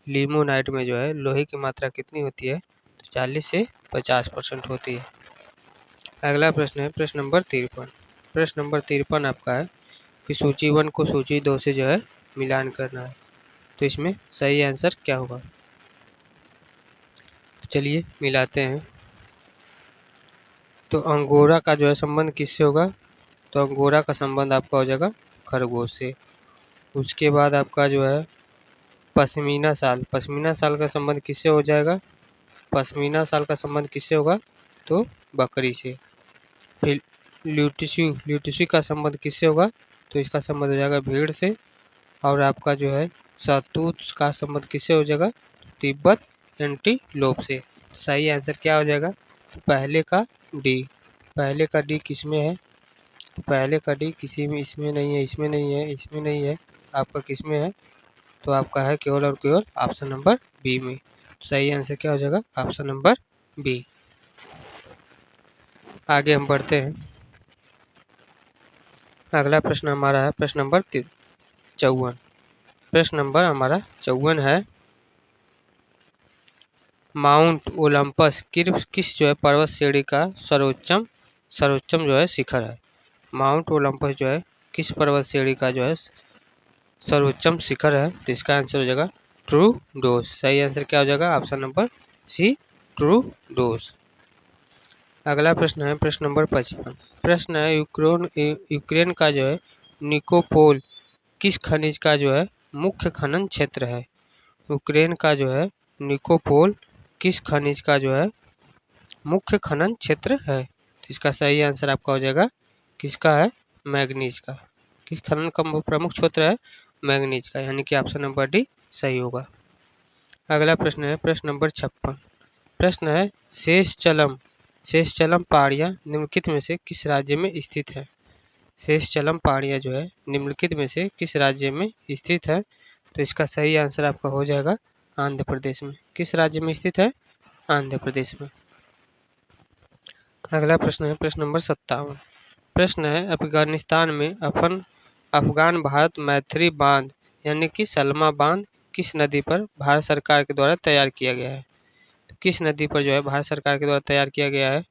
Speaker 1: लिमोनाइट में जो है लोहे की मात्रा कितनी होती है? तो 40 से 50% होती है। अगला प्रश्न है प्रश्न नंबर 53। प्रश्न नंबर 53 आपका है कि सूची 1 को सूची 2 से जो है मिलान करना है। तो इसमें सही आंसर क्या होगा? चलिए मिलाते हैं। तो अंगोरा का जो है संबंध किससे होगा? तो अंगोरा का संबंध आपका हो जाएगा खरगोश से। उसके बाद आपका जो है पश्मीना शाल, पश्मीना शाल का संबंध किससे हो जाएगा? पश्मीना शाल का संबंध किससे होगा? तो बकरी से। फिर ल्यूटिश्यू, ल्यूटिश्यू का संबंध किससे होगा? तो इसका संबंध हो जाएगा भीड़ से। और आपका जो है शहतूत का संबंध किससे हो जाएगा? तिब्बत एंटीलोप से। सही आंसर क्या हो जाएगा? पहले का डी। पहले का डी किसमें है? तो पहले का डी किसी में, इसमें नहीं है, इसमें नहीं है, इसमें नहीं है, आपका किसमें है? तो आपका है केवल और केवल ऑप्शन नंबर बी में। सही आंसर क्या हो जाएगा? Option number B. आगे हम बढ़ते हैं। अगला प्रश्न हमारा है प्रश्न नंबर 54। प्रश्न नंबर हमारा 54 है, माउंट ओलंपस किस जो है पर्वत श्रेणी का सर्वोच्चम जो है शिखर है? माउंट ओलंपस जो है किस पर्वत श्रेणी का जो है सर्वोच्चम शिखर है? तो इसका आंसर हो जाएगा ट्रूडोस। सही आंसर क्या हो जाएगा? Option number C, Trudeau's. अगला प्रश्न है प्रश्न नंबर 55। प्रश्न है, यूक्रेन का जो है निकोपोल किस खनिज का जो है मुख्य खनन क्षेत्र है? यूक्रेन का जो है निकोपोल किस खनिज का जो है मुख्य खनन क्षेत्र है? तो इसका सही आंसर आपका हो जाएगा किसका है? मैग्नीज का। किस खनन का प्रमुख क्षेत्र है? मैग्नीज का, यानी कि ऑप्शन नंबर डी सही होगा। अगला प्रश्न है प्रश्न नंबर 56। प्रश्न है, शेषचलम पहाड़ियाँ निम्नलिखित में से किस राज्य में स्थित है? शेषचलम पहाड़ियाँ जो है निम्नलिखित में से किस राज्य में स्थित है? तो इसका सही आंसर आपका हो जाएगा आंध्र प्रदेश में। किस राज्य में स्थित है? आंध्र प्रदेश में। अगला प्रश्न है प्रश्न नंबर 57। प्रश्न है, अफगानिस्तान में अफगान भारत मैत्री बांध यानी कि सलमा बांध किस नदी पर भारत सरकार के द्वारा तैयार किया गया है? तो किस नदी पर जो है भारत सरकार के द्वारा तैयार किया गया है?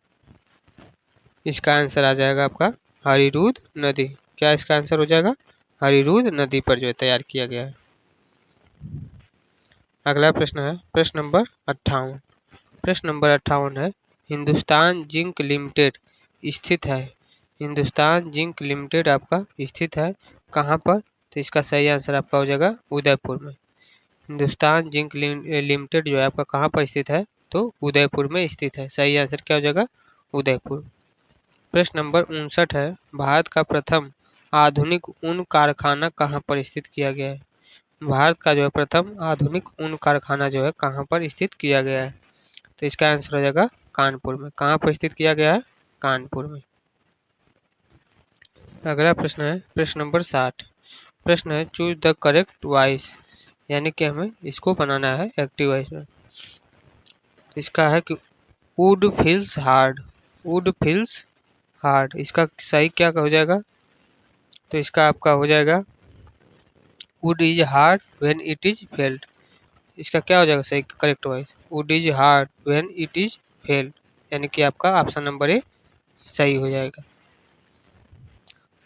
Speaker 1: इसका आंसर आ जाएगा आपका हरिरूद नदी। क्या इसका आंसर हो जाएगा? हरिरूद नदी पर जो है तैयार किया गया है। अगला प्रश्न है प्रश्न नंबर 58। प्रश्न नंबर 58 है, हिंदुस्तान जिंक लिमिटेड स्थित है। हिंदुस्तान जिंक लिमिटेड आपका स्थित है कहाँ पर? तो इसका सही आंसर आपका हो जाएगा उदयपुर में। हिंदुस्तान जिंक लिमिटेड जो है आपका कहाँ पर स्थित है? तो उदयपुर में स्थित है। सही आंसर क्या हो जाएगा? उदयपुर। प्रश्न नंबर 59 है, भारत का प्रथम आधुनिक ऊन कारखाना कहाँ पर स्थित किया गया है? भारत का जो है प्रथम आधुनिक ऊन कारखाना जो है कहाँ पर स्थित किया गया है? तो इसका आंसर हो जाएगा कानपुर में। कहाँ पर स्थित किया गया है? कानपुर में। अगला प्रश्न है प्रश्न नंबर 60। प्रश्न है, चूज द करेक्ट वॉइस, यानी कि हमें इसको बनाना है एक्टिव वॉइस में। इसका है कि would feels hard, would feels hard, इसका सही क्या हो जाएगा? तो इसका आपका हो जाएगा would is hard when it is failed. इसका क्या हो जाएगा सही correct voice? Would is hard when it is failed, यानी कि आपका ऑप्शन नंबर ए सही हो जाएगा।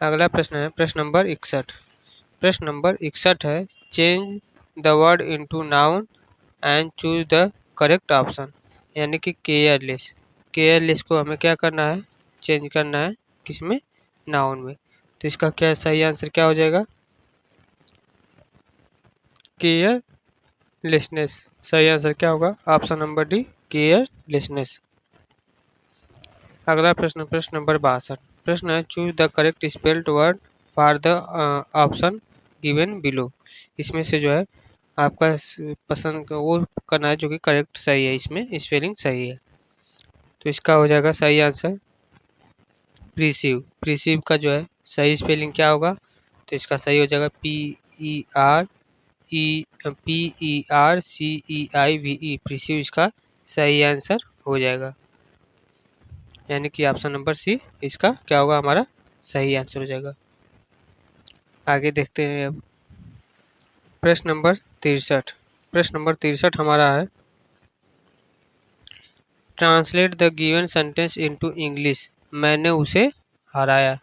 Speaker 1: अगला प्रश्न है प्रश्न नंबर 61। प्रश्न नंबर 61 है, change the word into noun and choose the correct option, यानी कि केयरलेस। केयरलेस को हमें क्या करना है? चेंज करना है किसमें? नाउन में। तो इसका क्या सही आंसर क्या हो जाएगा? केयरलेसनेस। सही आंसर क्या होगा? Option number D carelessness. अगला प्रश्न प्रश्न नंबर 62। प्रश्न है, choose the correct spelled word for the option given below. इसमें से जो है आपका पसंद का वो करना है जो कि करेक्ट सही है, इसमें स्पेलिंग सही है। तो इसका हो जाएगा सही आंसर प्रीसीव। प्रीसीव का जो है सही स्पेलिंग क्या होगा? तो इसका सही हो जाएगा PERCEIVE। प्रीसीव इसका सही आंसर हो जाएगा, यानी कि ऑप्शन नंबर सी इसका क्या होगा? हमारा सही आंसर हो जाएगा। आगे देखते हैं अब प्रश्न नंबर 63। प्रश्न नंबर 63 हमारा है, translate the given sentence into English. मैंने उसे हराया,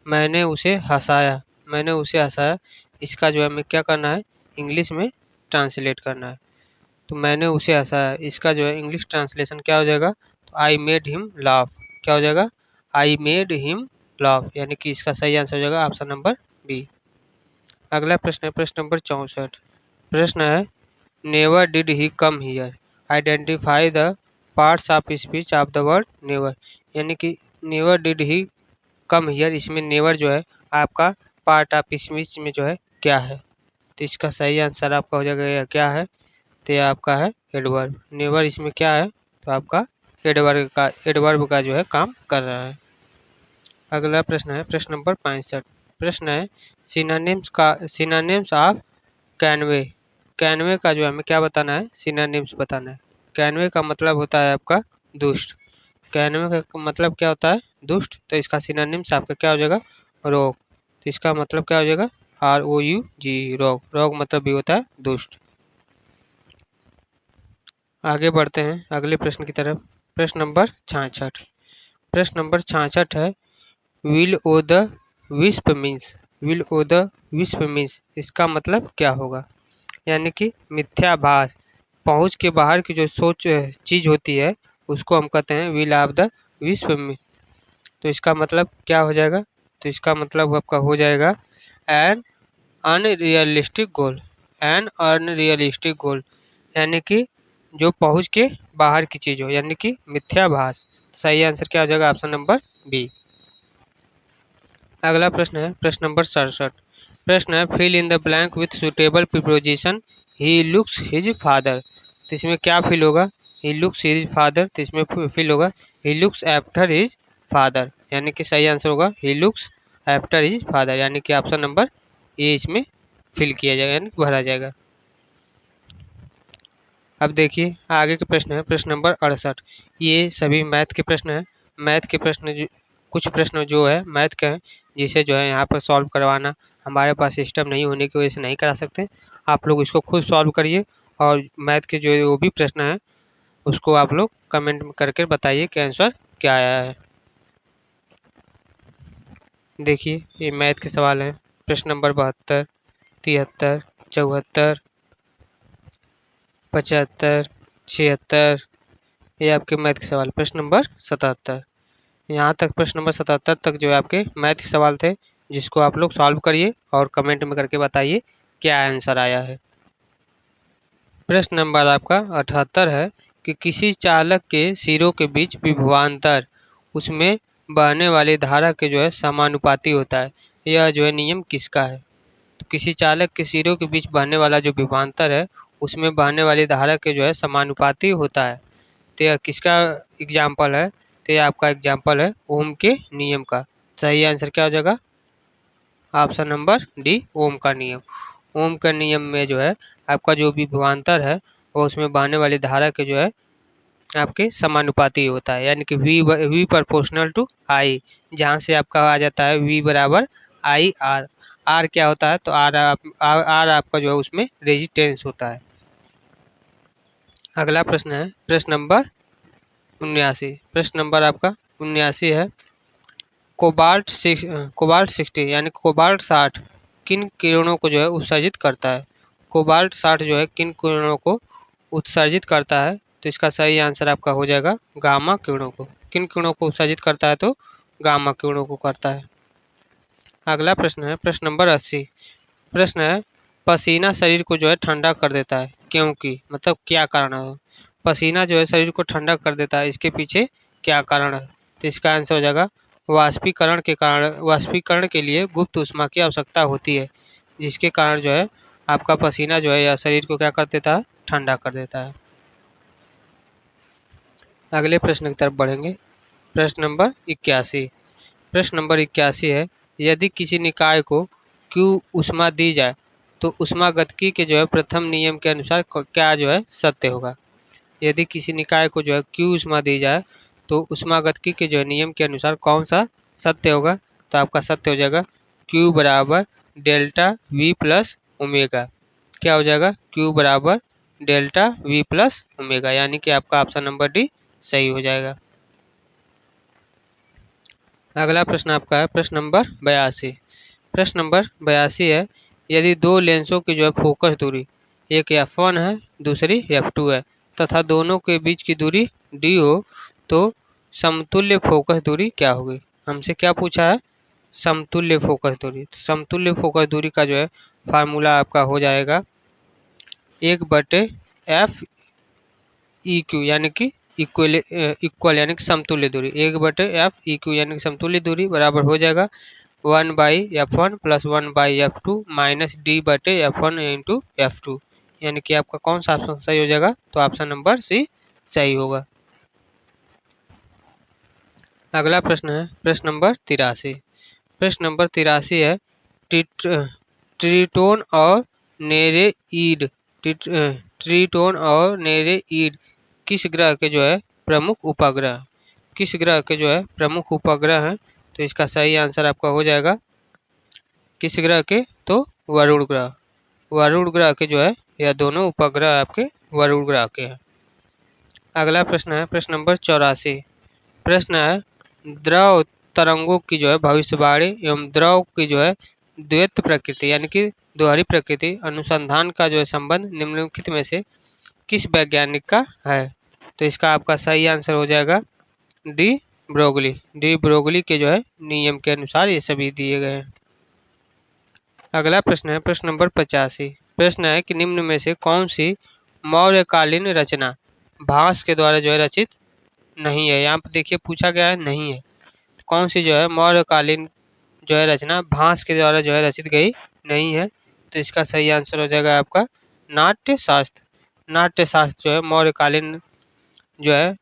Speaker 1: मैंने उसे हंसाया, मैंने उसे हंसाया, इसका जो है हमें क्या करना है? इंग्लिश में ट्रांसलेट करना है। तो मैंने उसे हंसाया, इसका जो है इंग्लिश ट्रांसलेशन क्या हो जाएगा? तो आई मेड हिम लाफ। क्या हो जाएगा? आई मेड हिम लाफ, यानी कि इसका सही आंसर हो जाएगा ऑप्शन नंबर बी। अगला प्रश्न है प्रश्न नंबर 64। प्रश्न है, never did he come here, identify the parts of speech of the word never, यानी कि never did he come here, इसमें नेवर जो है आपका पार्ट ऑफ स्पीच में जो है क्या है? तो इसका सही आंसर आपका हो जाएगा यह क्या है? तो यह आपका है एडवर्ब। नेवर इसमें क्या है? तो आपका एडवर्ब का जो है काम कर रहा है। अगला प्रश्न है प्रश्न नंबर 65। प्रश्न है सिनोनिम्स ऑफ कैनवे। कैनवे का जो है हमें क्या बताना है? सिनोनिम्स बताना है। कैनवे का मतलब होता है आपका दुष्ट। कैनवे का मतलब क्या होता है? दुष्ट। तो इसका सिनोनिम्स आपका क्या हो जाएगा? रोग। तो इसका मतलब क्या हो जाएगा? ROUG, रोग। रोग मतलब भी होता है दुष्ट। आगे बढ़ते हैं अगले प्रश्न की तरफ। प्रश्न नंबर 66। प्रश्न नंबर 66 है will o the wisp means. Will o the wisp means इसका मतलब क्या होगा? यानी कि मिथ्याभास, पहुंच के बाहर की जो सोच चीज होती है उसको हम कहते हैं विल ऑफ द विस्प में। तो इसका मतलब क्या हो जाएगा? तो इसका मतलब आपका हो जाएगा N unrealistic goal. N unrealistic goal यानी कि जो पहुंच के बाहर की चीज हो, यानी कि मिथ्याभास। सही आंसर क्या हो जाएगा? Option number B. अगला प्रश्न है प्रश्न नंबर 67। प्रश्न है fill in the blank with suitable preposition he looks his father. तो इसमें क्या फिल होगा? He looks his father. तो इसमें फिल होगा he looks after his father, यानी कि सही आंसर होगा he looks after his father, यानी कि ऑप्शन नंबर ए इसमें फिल किया जाएगा, यानी भरा जाएगा। अब देखिए आगे के प्रश्न है प्रश्न नंबर 68। ये सभी मैथ के प्रश्न हैं। मैथ के प्रश्न कुछ प्रश्न जो है मैथ के हैं, जिसे जो है यहाँ पर सॉल्व करवाना हमारे पास सिस्टम नहीं होने की वजह से नहीं करा सकते। आप लोग इसको खुद सॉल्व करिए और मैथ के जो वो भी प्रश्न हैं उसको आप लोग कमेंट में करके बताइए कि आंसर क्या आया है। देखिए ये मैथ के सवाल हैं। प्रश्न नंबर 72, 73, 74, 75, 76, ये आपके मैथ के सवाल। प्रश्न नंबर 77। यहाँ तक प्रश्न नंबर 77 तक जो है आपके मैथ के सवाल थे, जिसको आप लोग सॉल्व करिए और कमेंट में करके बताइए क्या आंसर आया है। प्रश्न नंबर आपका 78 है कि किसी चालक के सिरों के बीच विभवांतर उसमें बहने वाली धारा के जो है समानुपाती होता है। यह जो है नियम किसका है? तो किसी चालक के सिरों के बीच बहने वाला जो विभवांतर है उसमें बहने वाली धारा के जो है समानुपाती होता है। तो यह किसका एग्जाम्पल है? तो यह आपका एग्जाम्पल है ओम के नियम का। सही आंसर क्या हो जाएगा? ऑप्शन नंबर डी, ओम का नियम। ओम का नियम में जो है आपका जो भी विभवांतर है वो उसमें बहने वाली धारा के जो है आपके समानुपाती होता है, यानी कि वी प्रोपोर्शनल टू आई, जहाँ से आपका आ जाता है वी बराबर आई आर। आर क्या होता है? तो आर आपका जो है उसमें रेजिस्टेंस होता है। अगला प्रश्न है प्रश्न नंबर 79। प्रश्न नंबर आपका 79 है कोबाल्ट 60 यानी कोबाल्ट 60 किन किरणों को जो है उत्सर्जित करता है? कोबाल्ट 60 जो है किन किरणों को उत्सर्जित करता है? तो इसका सही आंसर आपका हो जाएगा गामा किरणों को। किन किरणों को उत्सर्जित करता है? तो गामा किरणों को करता है। अगला प्रश्न है प्रश्न नंबर 80। प्रश्न है पसीना शरीर को जो है ठंडा कर देता है क्योंकि, मतलब क्या कारण है? पसीना जो है शरीर को ठंडा कर देता है, इसके पीछे क्या कारण है? तो इसका आंसर हो जाएगा वाष्पीकरण के लिए गुप्त ऊष्मा की आवश्यकता होती है, जिसके कारण जो है आपका पसीना जो है या शरीर को क्या कर देता है? ठंडा कर देता है। अगले प्रश्न की तरफ बढ़ेंगे। प्रश्न नंबर 81। प्रश्न नंबर 81 है यदि किसी निकाय को Q ऊष्मा दी जाए तो ऊष्मागतिकी के जो है प्रथम नियम के अनुसार क्या जो है सत्य होगा? यदि किसी निकाय को जो है Q ऊष्मा दी जाए तो ऊष्मागतिकी के जो है नियम के अनुसार कौन सा सत्य होगा? तो आपका सत्य हो जाएगा Q बराबर डेल्टा V प्लस ओमेगा। क्या हो जाएगा? Q बराबर डेल्टा V प्लस ओमेगा, यानी कि आपका ऑप्शन नंबर डी सही हो जाएगा। अगला प्रश्न आपका है प्रश्न नंबर 82। प्रश्न नंबर 82 है यदि दो लेंसों की जो है फोकस दूरी एक f1 है दूसरी f2 है तथा दोनों के बीच की दूरी d हो तो समतुल्य फोकस दूरी क्या होगी? हमसे क्या पूछा है? समतुल्य फोकस दूरी। तो समतुल्य फोकस दूरी का जो है फार्मूला आपका हो जाएगा 1/f EQ, यानी कि इक्वल यानी कि समतुल्य दूरी। 1/f EQ यानी कि समतुल्य दूरी बराबर हो जाएगा 1/F1 plus 1/F2 minus D/F1 into F2, यानी कि आपका कौन सा ऑप्शन सही हो जाएगा? तो ऑप्शन नंबर सी सही होगा। अगला प्रश्न है प्रश्न नंबर 83। प्रश्न नंबर 83 है ट्रिटोन और नेरेइड ट्रिटोन और नेरेइड किस ग्रह के जो है प्रमुख उपग्रह, किस ग्रह के जो है प्रमुख उपग्रह हैं? तो इसका सही आंसर आपका हो जाएगा किस ग्रह के? तो वरुण ग्रह। वरुण ग्रह के जो है यह दोनों उपग्रह आपके वरुण ग्रह के हैं। अगला प्रश्न है प्रश्न नंबर 84। प्रश्न है द्रव तरंगों की जो है भविष्यवाणी एवं द्रव की जो है द्वैत प्रकृति यानी कि दोहरी प्रकृति अनुसंधान का जो है संबंध निम्नलिखित में से किस वैज्ञानिक का है? तो इसका आपका सही आंसर हो जाएगा डी ब्रोगली। डी ब्रोगली के जो है नियम के अनुसार ये सभी दिए गए हैं। अगला प्रश्न है प्रश्न नंबर 85। प्रश्न है कि निम्न में से कौन सी मौर्यकालीन रचना भास के द्वारा जो है रचित नहीं है? यहाँ पर देखिए पूछा गया है नहीं है, कौन सी जो है मौर्यकालीन जो है रचना भास के द्वारा जो है रचित गई नहीं है? तो इसका सही आंसर हो जाएगा आपका नाट्य शास्त्र। नाट्य शास्त्र जो है मौर्यकालीन जो है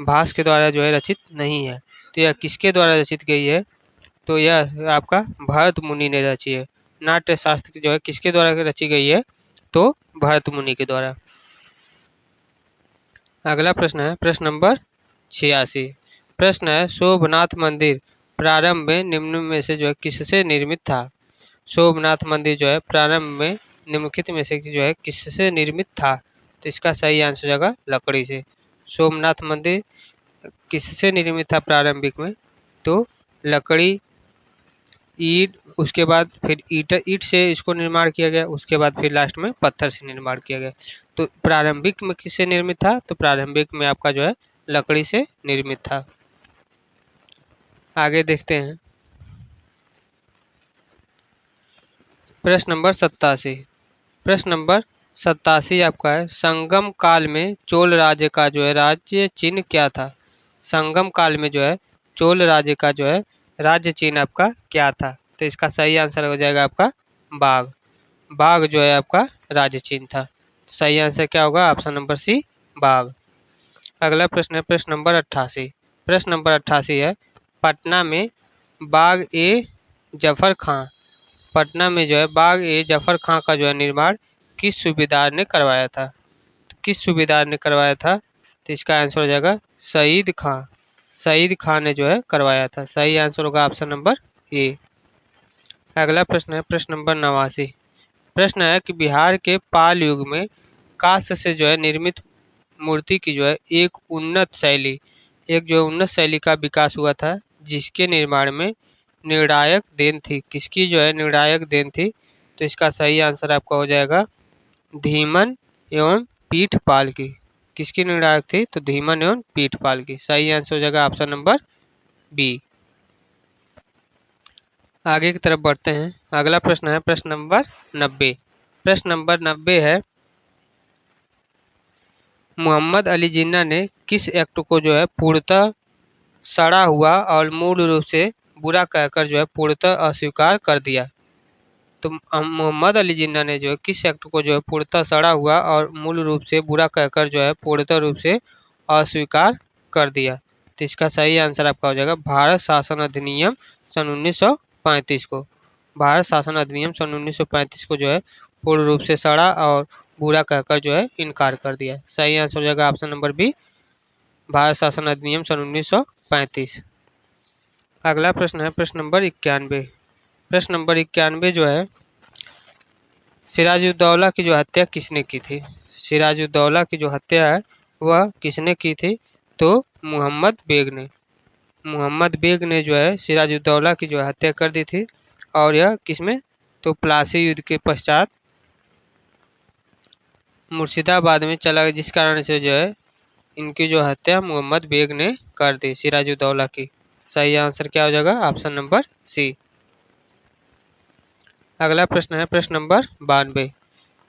Speaker 1: भास के द्वारा जो है रचित नहीं है। तो यह किसके द्वारा रचित गई है? तो यह आपका भरत मुनि ने रची है। नाट्य शास्त्र जो है किसके द्वारा रची गई है? तो भरत मुनि के द्वारा। अगला प्रश्न है प्रश्न नंबर 86। प्रश्न है सोमनाथ मंदिर प्रारंभ में निम्न में से जो है किससे निर्मित था? सोमनाथ मंदिर जो है प्रारंभ में निम्नलिखित में से जो है किससे निर्मित था? तो इसका सही आंसर हो जाएगा लकड़ी से। सोमनाथ मंदिर किससे निर्मित था प्रारंभिक में? तो लकड़ी, ईंट, उसके बाद फिर ईंट से इसको निर्माण किया गया, उसके बाद फिर लास्ट में पत्थर से निर्माण किया गया। तो प्रारंभिक में किससे निर्मित था? तो प्रारंभिक में आपका जो है लकड़ी से निर्मित था। आगे देखते हैं प्रश्न नंबर 87। प्रश्न नंबर 87 आपका है संगम काल में चोल राज्य का जो है राज्य चिन्ह क्या था? संगम काल में जो है चोल राज्य का जो है राज्य चिन्ह आपका क्या था? तो इसका सही आंसर हो जाएगा आपका बाघ। बाघ जो है आपका राज्य चिन्ह था। सही आंसर क्या होगा? ऑप्शन नंबर सी बाघ। अगला प्रश्न है प्रश्न नंबर 88। प्रश्न नंबर 88 है पटना में बाग ए जफर खां, पटना में जो है बाग ए जफर खां का जो है निर्माण किस सूबेदार ने करवाया था? तो किस सूबेदार ने करवाया था? तो इसका आंसर हो जाएगा सईद खां। सईद खां ने जो है करवाया था। सही आंसर होगा ऑप्शन नंबर ए। अगला प्रश्न है प्रश्न नंबर 89। प्रश्न है कि बिहार के पाल युग में कांस्य से जो है निर्मित मूर्ति की जो है एक जो उन्नत शैली का विकास हुआ था जिसके निर्माण में निर्णायक देन थी। किसकी जो है निर्णायक देन थी? तो इसका सही आंसर आपका हो जाएगा धीमन एवं पीठपाल की। किसकी निर्णायक थी? तो धीमन एवं पीठपाल की। सही आंसर हो जाएगा ऑप्शन नंबर बी। आगे की तरफ बढ़ते हैं। अगला प्रश्न है प्रश्न नंबर 90। प्रश्न नंबर 90 है मोहम्मद अली जिन्ना ने किस एक्ट को जो है पूर्णतः सड़ा हुआ और मूल रूप से बुरा कहकर जो है पूर्णतः अस्वीकार कर दिया? तो मोहम्मद अली जिन्ना ने जो है किस एक्ट को जो है पूर्णतः सड़ा हुआ और मूल रूप से बुरा कहकर जो है पूर्णतः रूप से अस्वीकार कर दिया? तो इसका सही आंसर आपका हो जाएगा भारत शासन अधिनियम सन 1935 को। भारत शासन अधिनियम सन 1935 को जो है पूर्ण रूप से सड़ा और बुरा कहकर जो है इनकार कर दिया। सही आंसर हो जाएगा ऑप्शन नंबर बी भारत शासन अधिनियम सन 1935। अगला प्रश्न है प्रश्न नंबर 91। प्रश्न नंबर 91 जो है सिराजुद्दौला की जो हत्या किसने की थी? सिराजुद्दौला की जो हत्या है वह किसने की थी? तो मोहम्मद बेग ने। मोहम्मद बेग ने जो है सिराजुद्दौला की जो हत्या कर दी थी। और यह किसमें? तो प्लासी युद्ध के पश्चात मुर्शिदाबाद में चला गया, जिस कारण से जो है इनकी जो हत्या मोहम्मद बेग ने कर दी सिराजुद्दौला की। सही आंसर क्या हो जाएगा? Option number C. अगला प्रश्न है प्रश्न नंबर 92।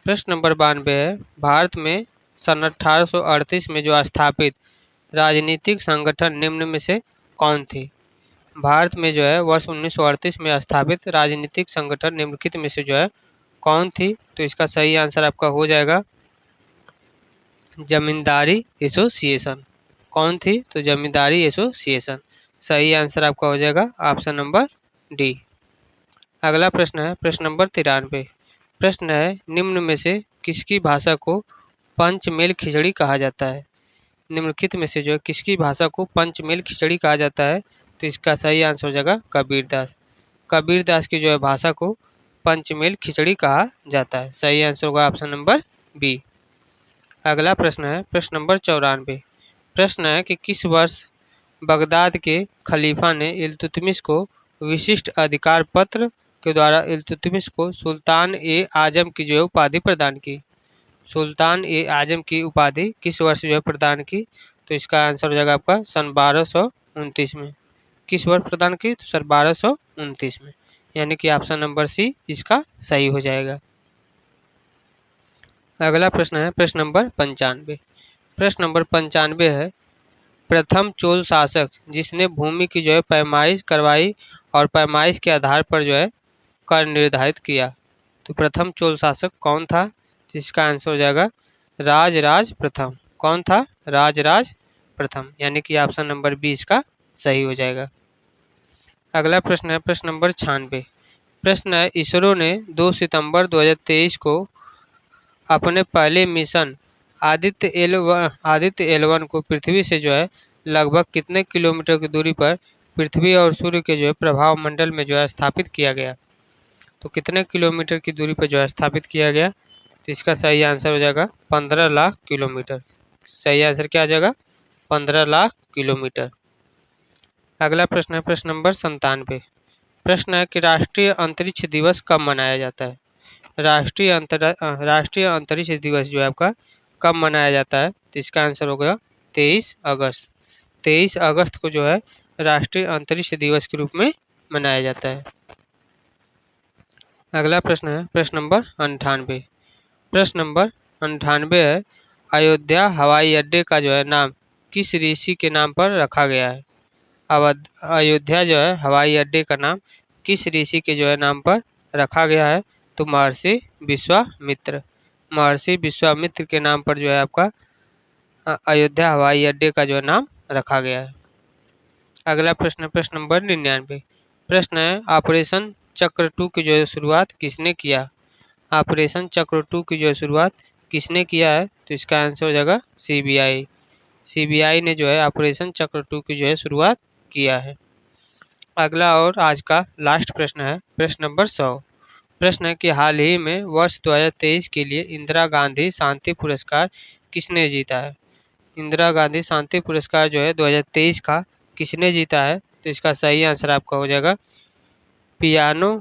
Speaker 1: प्रश्न नंबर 92 है भारत में सन 1838 में जो स्थापित राजनीतिक संगठन निम्न में से कौन थे? भारत में जो है वर्ष 1938 में स्थापित राजनीतिक संगठन निम्नलिखित में से जो है कौन थी? तो इसका सही आंसर आपका हो जाएगा जमींदारी एसोसिएशन। कौन थी? तो जमींदारी एसोसिएशन। सही आंसर आपका हो जाएगा ऑप्शन नंबर डी। अगला प्रश्न है प्रश्न नंबर 93। प्रश्न है निम्न में से किसकी भाषा को पंचमेल खिचड़ी कहा जाता है? निम्नलिखित में से जो है किसकी भाषा को पंचमेल खिचड़ी कहा जाता है? तो इसका सही आंसर हो जाएगा कबीरदास। कबीरदास की जो है भाषा को पंचमेल खिचड़ी कहा जाता है। सही आंसर होगा ऑप्शन नंबर बी। अगला प्रश्न है प्रश्न नंबर 94। प्रश्न है कि किस वर्ष बगदाद के खलीफा ने इल्तुतमिश को विशिष्ट अधिकार पत्र के द्वारा इल्तुतमिश को सुल्तान ए आजम की जो है उपाधि प्रदान की? सुल्तान ए आजम की उपाधि किस वर्ष जो है प्रदान की? तो इसका आंसर हो जाएगा आपका सन 1229 में। किस वर्ष प्रदान की? तो सन 1229 में, यानी कि ऑप्शन नंबर सी इसका सही हो जाएगा। अगला प्रश्न है प्रश्न नंबर 95। प्रश्न नंबर 95 है प्रथम चोल शासक जिसने भूमि की जो है पैमाइश करवाई और पैमाइश के आधार पर जो है कर निर्धारित किया। तो प्रथम चोल शासक कौन था? जिसका आंसर हो जाएगा राजराज प्रथम। कौन था? राजराज प्रथम, यानी कि ऑप्शन नंबर बी इसका सही हो जाएगा। अगला प्रश्न है प्रश्न नंबर 96। प्रश्न है इसरो ने 2 सितंबर 2023 को अपने पहले मिशन आदित्य L1 को पृथ्वी से जो है लगभग कितने किलोमीटर की दूरी पर पृथ्वी और सूर्य के जो है प्रभाव मंडल में जो है स्थापित किया गया? तो कितने किलोमीटर की दूरी पर जो है स्थापित किया गया? तो इसका सही आंसर हो जाएगा 15 लाख किलोमीटर। सही आंसर क्या आ जाएगा? 15 लाख किलोमीटर। अगला प्रश्न है प्रश्न नंबर 97। प्रश्न है कि राष्ट्रीय अंतरिक्ष दिवस कब मनाया जाता है? राष्ट्रीय अंतरिक्ष दिवस जो है आपका कब मनाया जाता है? तो इसका आंसर होगा 23 अगस्त। 23 अगस्त को जो है राष्ट्रीय अंतरिक्ष दिवस के रूप में मनाया जाता है। अगला प्रश्न है प्रश्न नंबर 98। प्रश्न नंबर 98 है अयोध्या हवाई अड्डे का जो है नाम किस ऋषि के नाम पर रखा गया है? अयोध्या जो है हवाई अड्डे का नाम किस ऋषि के जो है नाम पर रखा गया है? तो महर्षि विश्वामित्र। महर्षि विश्वामित्र के नाम पर जो है आपका अयोध्या हवाई अड्डे का जो है नाम रखा गया है। अगला प्रश्न प्रश्न नंबर 99। प्रश्न है ऑपरेशन चक्र 2 की जो है शुरुआत किसने किया? ऑपरेशन चक्र 2 की जो है शुरुआत किसने किया है? तो इसका आंसर हो जाएगा सीबीआई। सीबीआई ने जो है ऑपरेशन चक्र 2 की जो है शुरुआत किया है। अगला और आज का लास्ट प्रश्न है प्रश्न नंबर 100। प्रश्न है कि हाल ही में वर्ष 2023 के लिए इंदिरा गांधी शांति पुरस्कार किसने जीता है? इंदिरा गांधी शांति पुरस्कार जो है 2023 का किसने जीता है? तो इसका सही आंसर आपका हो जाएगा पियानो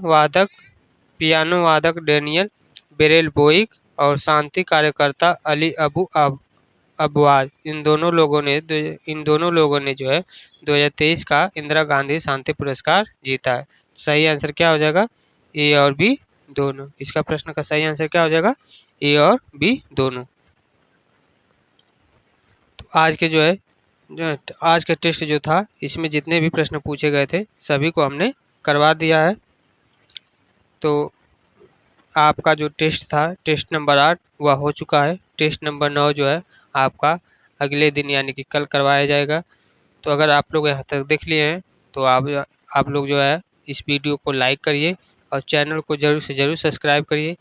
Speaker 1: वादक डेनियल बेरेल बोइक और शांति कार्यकर्ता अली अबू अबवाज। इन दोनों लोगों ने जो है 2023 का इंदिरा गांधी शांति पुरस्कार जीता है। सही आंसर क्या हो जाएगा? ए और बी दोनों। इसका प्रश्न का सही आंसर क्या हो जाएगा? ए और बी दोनों। तो आज का टेस्ट जो था इसमें जितने भी प्रश्न पूछे गए थे सभी को हमने करवा दिया है। तो आपका जो टेस्ट था टेस्ट नंबर 8 वह हो चुका है। टेस्ट नंबर 9 जो है आपका अगले दिन यानी कि कल करवाया जाएगा। तो अगर आप लोग यहाँ तक देख लिए हैं तो आप लोग जो है इस वीडियो को लाइक करिए और चैनल को ज़रूर से ज़रूर सब्सक्राइब करिए,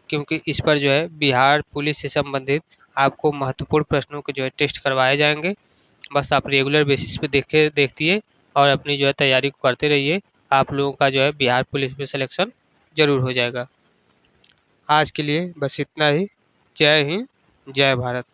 Speaker 1: क्योंकि इस पर जो है बिहार पुलिस से संबंधित आपको महत्वपूर्ण प्रश्नों के जो है टेस्ट करवाए जाएंगे। बस आप रेगुलर बेसिस पे देखिए और अपनी जो है तैयारी को करते रहिए। आप लोगों का जो है बिहार पुलिस में सिलेक्शन ज़रूर हो जाएगा। आज के लिए बस इतना ही। जय हिंद, जय भारत।